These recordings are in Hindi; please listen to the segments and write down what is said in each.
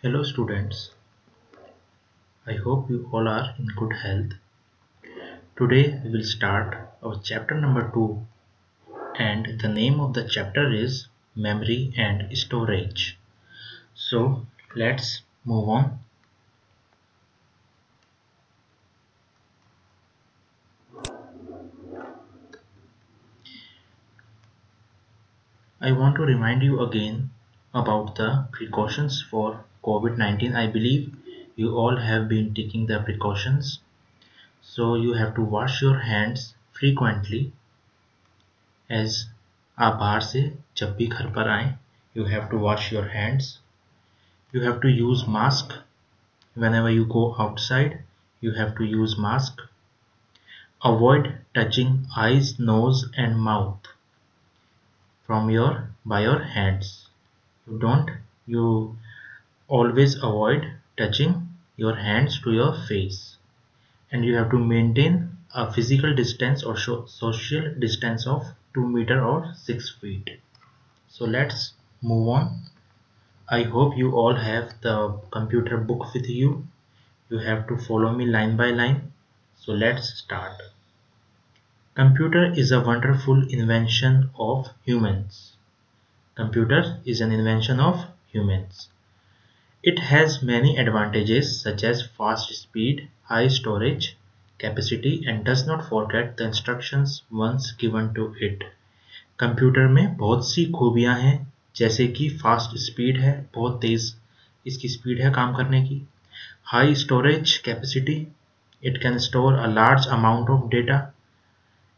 Hello students, I hope you all are in good health. Today we will start our chapter number 2 and the name of the chapter is Memory and Storage. So let's move on. I want to remind you again about the precautions for COVID-19. I believe you all have been taking the precautions. So you have to wash your hands frequently as आप बाहर से जब भी घर पर आएं, you have to wash your hands. You have to use mask whenever you go outside. You have to use mask. Avoid touching eyes, nose and mouth by your hands. You always avoid touching your hands to your face, and you have to maintain a physical distance or social distance of 2 meter or 6 feet. So let's move on. I hope you all have the computer book with you. You have to follow me line by line. So let's start. Computer is a wonderful invention of humans. Computer is an invention of humans. It has many advantages such as fast speed, high storage capacity and does not forget the instructions once given to it. Computer में बहुत सी खूबियां हैं जैसे कि फास्ट स्पीड है, बहुत तेज इसकी स्पीड है काम करने की. High storage capacity, it can store a large amount of data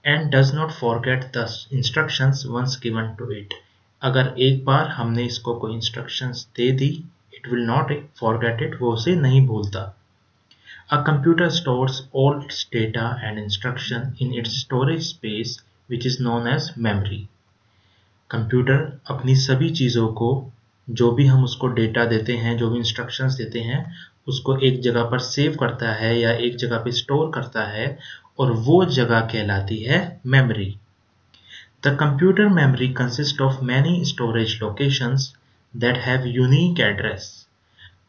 and does not forget the instructions once given to it. अगर एक बार हमने इसको कोई instructions they the, it will not forget it, वो उसे नहीं भूलता. A computer stores all its data and instruction in its storage space which is known as memory. Computer अपनी सभी चीज़ों को, जो भी हम उसको डेटा देते हैं, जो भी इंस्ट्रक्शंस देते हैं, उसको एक जगह पर सेव करता है या एक जगह पे स्टोर करता है और वो जगह कहलाती है memory. The computer memory consist of many storage locations that have unique address.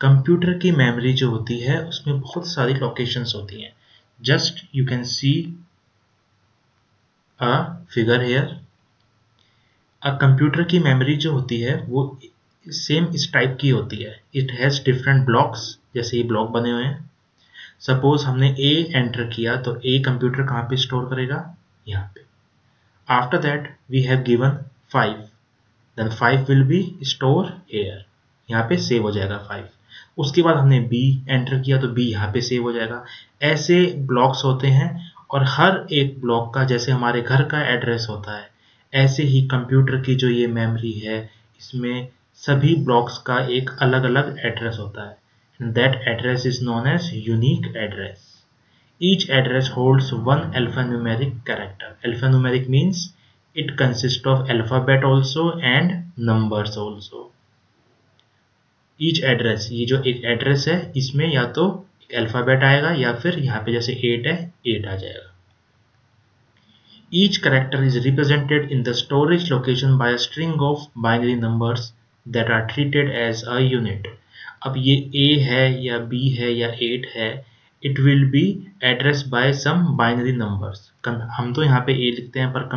Computer की मेमोरी जो होती है उसमें बहुत सारी लोकेशंस होती हैं. Just you can see a figure here. Computer की मेमोरी जो होती है वो सेम इस टाइप की होती है. इट हैज़ डिफरेंट ब्लॉक्स, जैसे ये ब्लॉक बने हुए हैं. सपोज हमने ए एंटर किया तो ए कंप्यूटर कहाँ पे स्टोर करेगा, यहाँ पे. After that we have given 5, then 5 will be store here, यहाँ पे सेव हो जाएगा 5. उसके बाद हमने बी एंटर किया तो बी यहाँ पे सेव हो जाएगा. ऐसे ब्लॉक्स होते हैं और हर एक ब्लॉक का, जैसे हमारे घर का एड्रेस होता है, ऐसे ही कंप्यूटर की जो ये मेमोरी है इसमें सभी ब्लॉक्स का एक अलग अलग एड्रेस होता है. That address is known as unique address. Each address holds one alphanumeric character. Alphanumeric means it consist of alphabet also and numbers also. Each address, ये जो एक एड्रेस है इसमें या तो एक अल्फाबेट आएगा या फिर यहाँ पे जैसे 8 है 8 आ जाएगा. Each character is represented in the storage location by a string of binary numbers that are treated as a unit. अब ये A है या B है या 8 है, it will be addressed by some binary numbers. हम तो यहाँ पे A लिखते हैं पर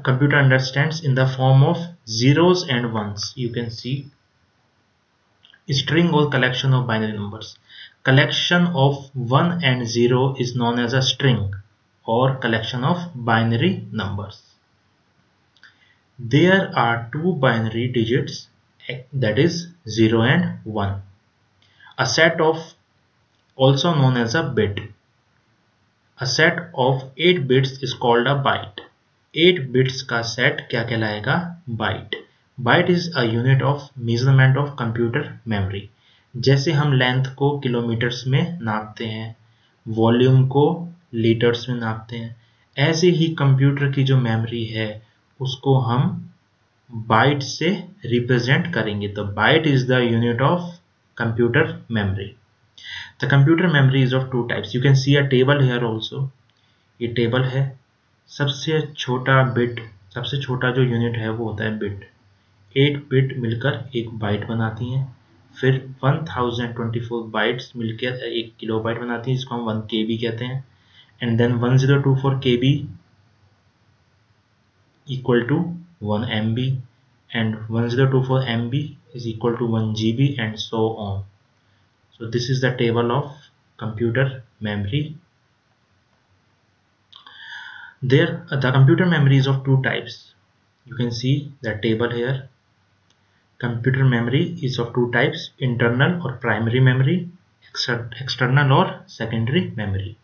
computer understands in the form of zeros and ones. You can see string or collection of binary numbers. Collection of 1 and 0 is known as a string or collection of binary numbers. There are two binary digits, that is 0 and 1. A set of, also known as a bit. A set of 8 bits is called a byte. 8 bits का set क्या कहलाएगा, byte. Byte is a unit of measurement of computer memory. जैसे हम लेंथ को किलोमीटर्स में नापते हैं, वॉल्यूम को लीटर्स में नापते हैं, ऐसे ही कंप्यूटर की जो मेमोरी है उसको हम बाइट से रिप्रेजेंट करेंगे. तो byte is the unit of computer memory. The computer memory is of 2 types. You can see a table here also. ये टेबल है. सबसे छोटा बिट, सबसे छोटा जो यूनिट है वो होता है बिट. 8 बिट मिलकर एक बाइट बनाती हैं, फिर 1024 बाइट्स मिलकर एक किलोबाइट बनाती हैं, जिसको हम 1 KB कहते हैं, and then 1024 KB equal to 1 MB and 1024 MB is equal to 1 GB and so on. So this is the table of computer memory. There the computer memory is of two types. You can see the table here. Computer memory is of two types, internal or primary memory, external और secondary memory.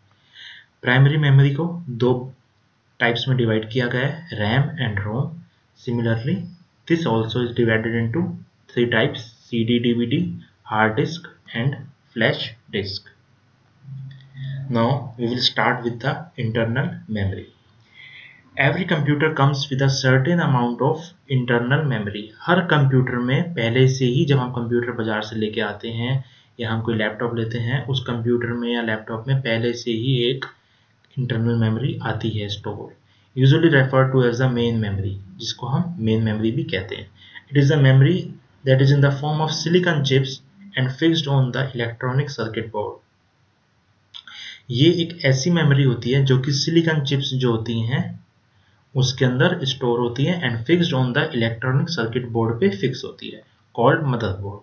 Primary memory को दो types में divide किया गया है, RAM and ROM. Similarly, this also is divided into three types, CD, DVD, hard disk and flash disk. Now we will start with the internal memory. Every computer comes with a certain amount of internal memory. Her computer में पहले से ही, जब हम कंप्यूटर बाजार से लेके आते हैं या हम कोई लैपटॉप लेते हैं, उस कंप्यूटर में या लैपटॉप में पहले से ही एक इंटरनल मेमोरी आती है store, usually refer to as the main memory, जिसको हम मेन मेमोरी भी कहते हैं. It is the memory that is in the form of silicon chips and fixed on the electronic circuit board. ये एक ऐसी मेमोरी होती है जो कि सिलिकॉन चिप्स जो होती हैं उसके अंदर स्टोर होती है and fixed on the electronic circuit board पे फिक्स होती है, called motherboard.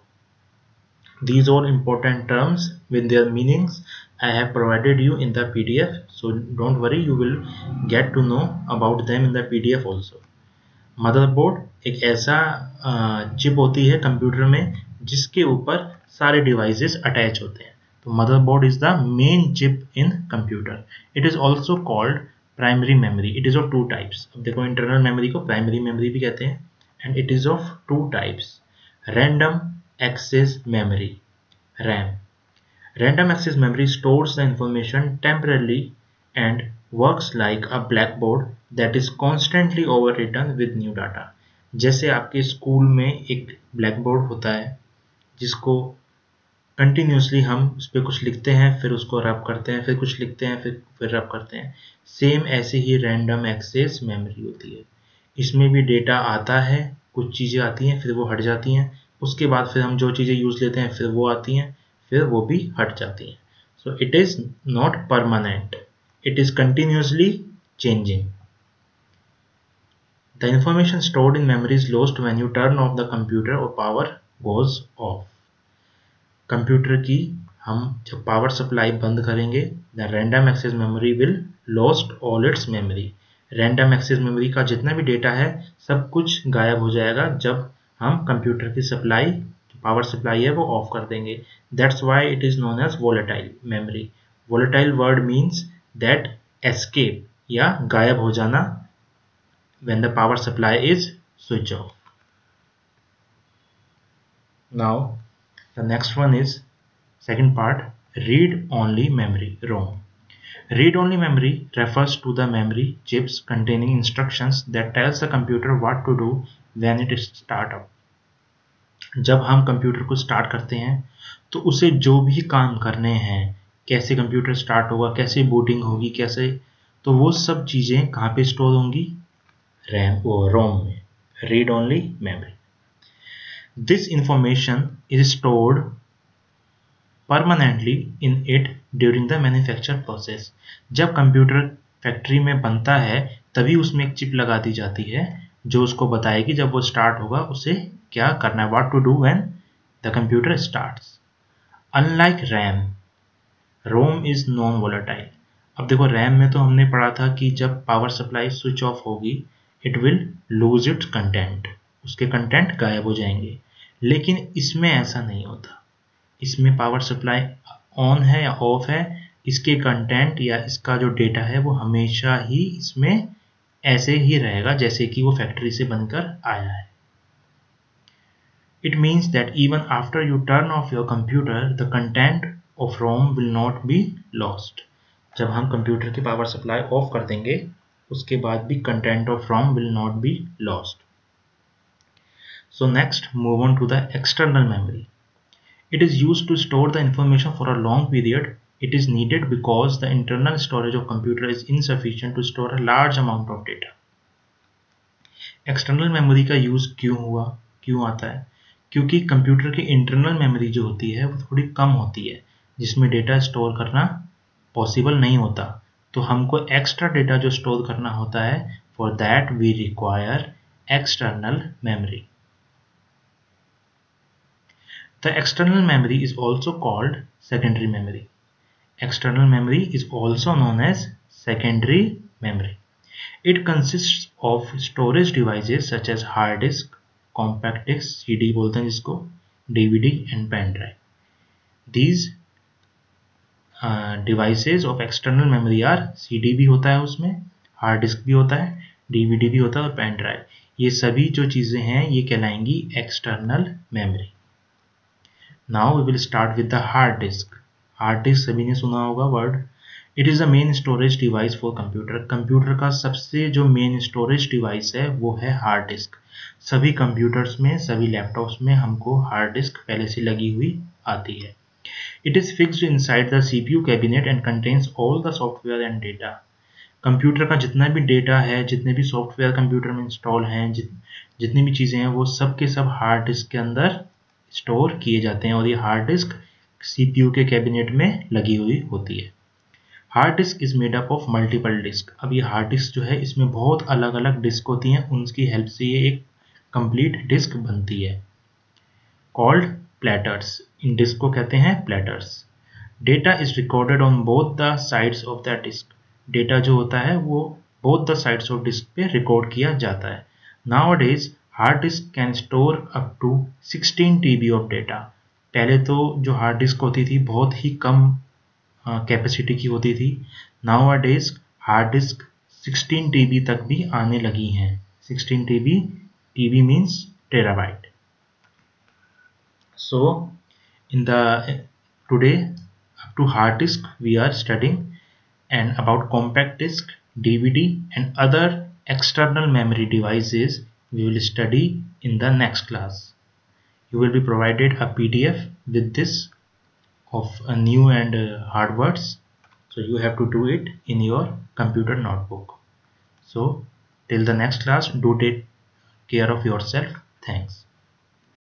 These are important terms with their meanings. I have provided you in the PDF, so don't worry, you will get to know about them in the PDF also. Motherboard एक ऐसा चिप होती है कंप्यूटर में जिसके ऊपर सारे डिवाइसेस अटैच होते हैं. तो motherboard is the main chip in computer. It is also called primary memory. It is of two types. अब देखो, इंटरनल मेमोरी को प्राइमरी मेमोरी भी कहते हैं and it is of two types. Random access memory, RAM. Random access memory stores the information temporarily and works like a blackboard that is constantly overwritten with new data. जैसे आपके स्कूल में एक ब्लैकबोर्ड होता है जिसको कंटिन्यूसली हम उस पर कुछ लिखते हैं, फिर उसको रब करते हैं, फिर कुछ लिखते हैं, फिर रब करते हैं. सेम ऐसे ही रैंडम एक्सेस मेमोरी होती है. इसमें भी डेटा आता है, कुछ चीज़ें आती हैं, फिर वो हट जाती हैं, उसके बाद फिर हम जो चीज़ें यूज़ लेते हैं फिर वो आती हैं, फिर वो भी हट जाती हैं. So it is not permanent, it is continuously changing. The information stored in memory is lost when you turn off the computer और पावर गोज ऑफ. कंप्यूटर की हम जब पावर सप्लाई बंद करेंगे, the random access memory will lost all its memory. Random access memory का जितना भी डेटा है सब कुछ गायब हो जाएगा जब हम कंप्यूटर की सप्लाई, पावर सप्लाई है वो ऑफ कर देंगे. That's why it is known as volatile memory. Volatile word means that escape या गायब हो जाना when the power supply is switch off. Now the next one is second part, read only memory, ROM. Read only memory refers to the memory chips containing instructions that tells the computer what to do when it start up. जब हम कंप्यूटर को स्टार्ट करते हैं तो उसे जो भी काम करने हैं, कैसे कंप्यूटर स्टार्ट होगा, कैसे बूटिंग होगी, कैसे, तो वो सब चीज़ें कहाँ पे स्टोर होंगी, रोम में. Read only memory. This information is stored permanently in it during the manufacture process. जब कंप्यूटर फैक्ट्री में बनता है तभी उसमें एक चिप लगा दी जाती है जो उसको बताएगी जब वो स्टार्ट होगा उसे क्या करना है, what to do when the computer starts. Unlike RAM, ROM is non volatile. अब देखो, रैम में तो हमने पढ़ा था कि जब पावर सप्लाई स्विच ऑफ होगी it will lose its content, उसके कंटेंट गायब हो जाएंगे. लेकिन इसमें ऐसा नहीं होता. इसमें पावर सप्लाई ऑन है या ऑफ है, इसके कंटेंट या इसका जो डेटा है वो हमेशा ही इसमें ऐसे ही रहेगा जैसे कि वो फैक्ट्री से बनकर आया है. It means that even after you turn off your computer the content of ROM will not be lost. जब हम कंप्यूटर की पावर सप्लाई ऑफ कर देंगे उसके बाद भी content of ROM will not be lost. So next move on to the external memory. It is used to store the information for a long period. It is needed because the internal storage of computer is insufficient to store a large amount of data. External memory का यूज क्यों हुआ क्यों आता है? क्योंकि कंप्यूटर की इंटरनल मेमोरी जो होती है वो थोड़ी कम होती है, जिसमें डेटा स्टोर करना पॉसिबल नहीं होता। तो हमको एक्स्ट्रा डेटा जो स्टोर करना होता है, for that we require external memory. The external memory is also called secondary memory. External memory is also known as secondary memory. It consists of storage devices such as hard disk, compact disk, CD बोलते हैं जिसको, DVD and pen drive. These devices of external memory are CD भी होता है उसमें, hard disk भी होता है, DVD भी होता है और pen drive. ये सभी जो चीज़ें हैं ये कहलाएंगी external memory. Now we will start with the hard disk. Hard disk सभी ने सुना होगा word. It is the main storage device for computer. Computer का सबसे जो मेन स्टोरेज डिवाइस है वो है हार्ड डिस्क. सभी कंप्यूटर्स में, सभी लैपटॉप्स में हमको हार्ड डिस्क पहले से लगी हुई आती है. It is fixed inside the CPU cabinet and contains all the software and data. Computer का जितना भी डेटा है, जितने भी सॉफ्टवेयर कंप्यूटर में इंस्टॉल हैं, जितनी भी चीज़ें हैं, वो सब के सब हार्ड डिस्क के अंदर स्टोर किए जाते हैं और ये हार्ड डिस्क CPU के कैबिनेट में लगी हुई होती है. Hard disk is made up of multiple disc. अब ये हार्ड डिस्क जो है इसमें बहुत अलग अलग डिस्क होती हैं, उनकी हेल्प से ये एक कंप्लीट डिस्क बनती है. Called platters. इन डिस्क को कहते हैं platters. Data is recorded on both the sides of the disk. Data जो होता है वो both the sides of disk पे रिकॉर्ड किया जाता है. Nowadays hard disk can store up to 16 TB of data. पहले तो जो हार्ड डिस्क होती थी बहुत ही कम कैपेसिटी की होती थी. नाउअडेज हार्ड डिस्क 16 TB तक भी आने लगी हैं. 16 TB, TB means terabyte. So in the today up to hard disk we are studying, and about compact disk, DVD and other external memory devices we will study in the next class. You will be provided a PDF with this of new and hard words, so you have to do it in your computer notebook. So till the next class, do take care of yourself. Thanks.